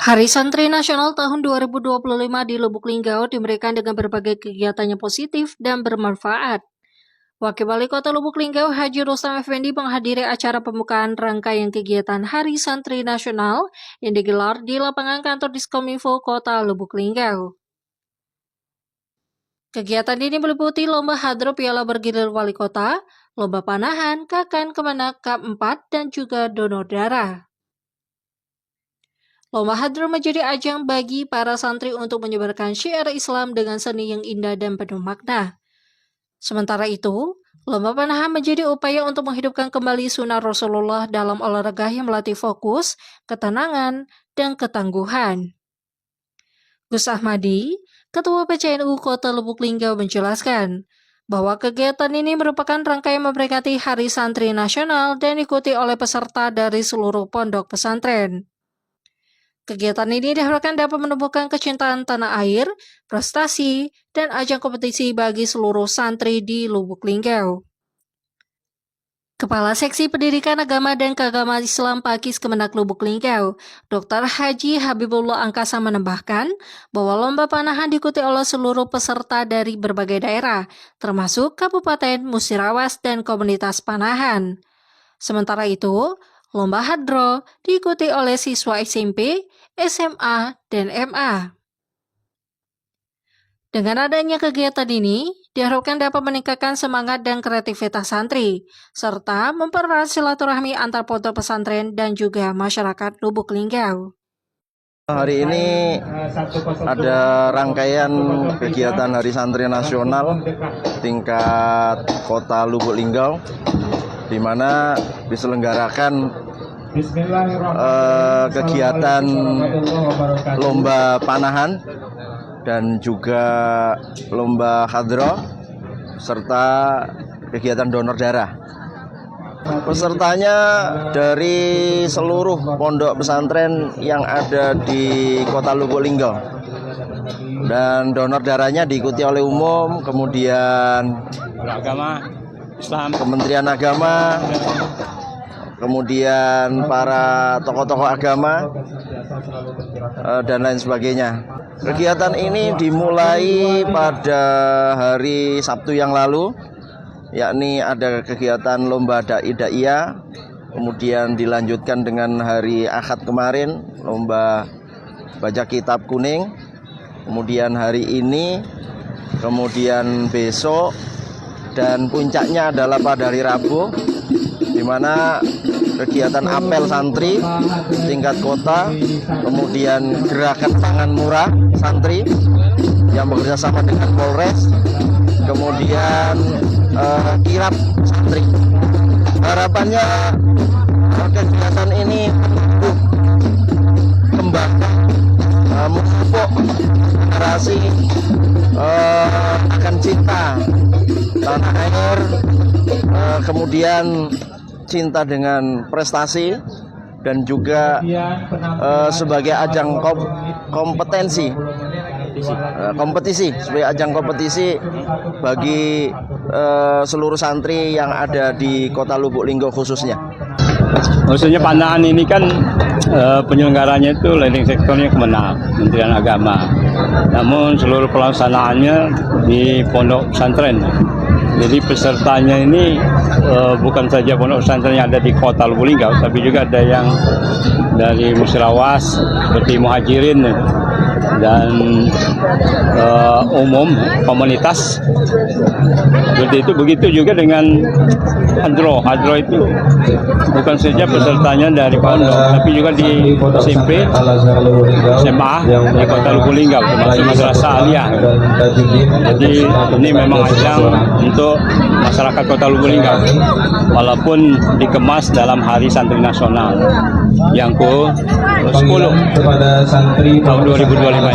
Hari Santri Nasional tahun 2025 di Lubuk Linggau diberikan dengan berbagai kegiatannya positif dan bermanfaat. Wakil Wali Kota Lubuk Linggau Haji Rustam Effendi menghadiri acara pembukaan rangkaian kegiatan Hari Santri Nasional yang digelar di lapangan kantor Diskominfo Kota Lubuk Linggau. Kegiatan ini meliputi lomba hadro piala bergilir wali kota, lomba panahan, KKN Kemenak Cup 4, dan juga donor darah. Lomba hadro menjadi ajang bagi para santri untuk menyebarkan syiar Islam dengan seni yang indah dan penuh makna. Sementara itu, lomba panahan menjadi upaya untuk menghidupkan kembali sunnah Rasulullah dalam olahraga yang melatih fokus, ketenangan, dan ketangguhan. Gus Ahmadi, Ketua PCNU Kota Lubuk Linggau menjelaskan bahwa kegiatan ini merupakan rangkaian memperingati Hari Santri Nasional dan diikuti oleh peserta dari seluruh pondok pesantren. Kegiatan ini diharapkan dapat menumbuhkan kecintaan tanah air, prestasi, dan ajang kompetisi bagi seluruh santri di Lubuk Linggau. Kepala Seksi Pendidikan Agama dan Keagamaan Islam Pakis Kemenak Lubuk Linggau, Dr. Haji Habibullah Angkasa menambahkan bahwa lomba panahan diikuti oleh seluruh peserta dari berbagai daerah, termasuk Kabupaten Musirawas dan komunitas panahan. Sementara itu, lomba hadro diikuti oleh siswa SMP, SMA, dan MA. Dengan adanya kegiatan ini, diharapkan dapat meningkatkan semangat dan kreativitas santri, serta mempererat silaturahmi antar pondok pesantren dan juga masyarakat Lubuk Linggau. Hari ini ada rangkaian kegiatan Hari Santri Nasional tingkat Kota Lubuk Linggau, di mana diselenggarakan kegiatan lomba panahan dan juga lomba hadro serta kegiatan donor darah. Pesertanya dari seluruh pondok pesantren yang ada di Kota Lubuk Linggau, dan donor darahnya diikuti oleh umum, kemudian agama Islam, Kementerian Agama, kemudian para tokoh-tokoh agama, dan lain sebagainya. Kegiatan ini dimulai pada hari Sabtu yang lalu, yakni ada kegiatan lomba da'i-da'iyah, kemudian dilanjutkan dengan hari Ahad kemarin, lomba baca kitab kuning, kemudian hari ini, kemudian besok, dan puncaknya adalah pada hari Rabu, di mana kegiatan apel santri tingkat kota, kemudian gerakan pangan murah santri yang bekerja sama dengan Polres, kemudian kirap santri. Harapannya kegiatan ini kembangkan memupuk generasi akan cinta tanah air, kemudian cinta dengan prestasi, dan juga sebagai ajang kompetisi sebagai ajang kompetisi bagi seluruh santri yang ada di Kota Lubuk Linggau khususnya. Maksudnya panahan ini kan penyelenggaranya itu leading sektornya Kemenak, Kementerian Agama. Namun seluruh pelaksanaannya di pondok pesantren. Jadi pesertanya ini bukan saja pondok pesantren yang ada di Kota Lubuk Linggau, tapi juga ada yang dari Musirawas seperti Muhajirin dan umum komunitas seperti itu. Begitu juga dengan hadro. Hadro itu bukan saja pesertanya dari pondok, tapi juga di SMP, SMA di Kota Lubuk Linggau, termasuk madrasah aliyah. Jadi ini memang ajang untuk masyarakat Kota Lubuk Linggau, walaupun dikemas dalam Hari Santri Nasional yang ke-10 tahun 2025.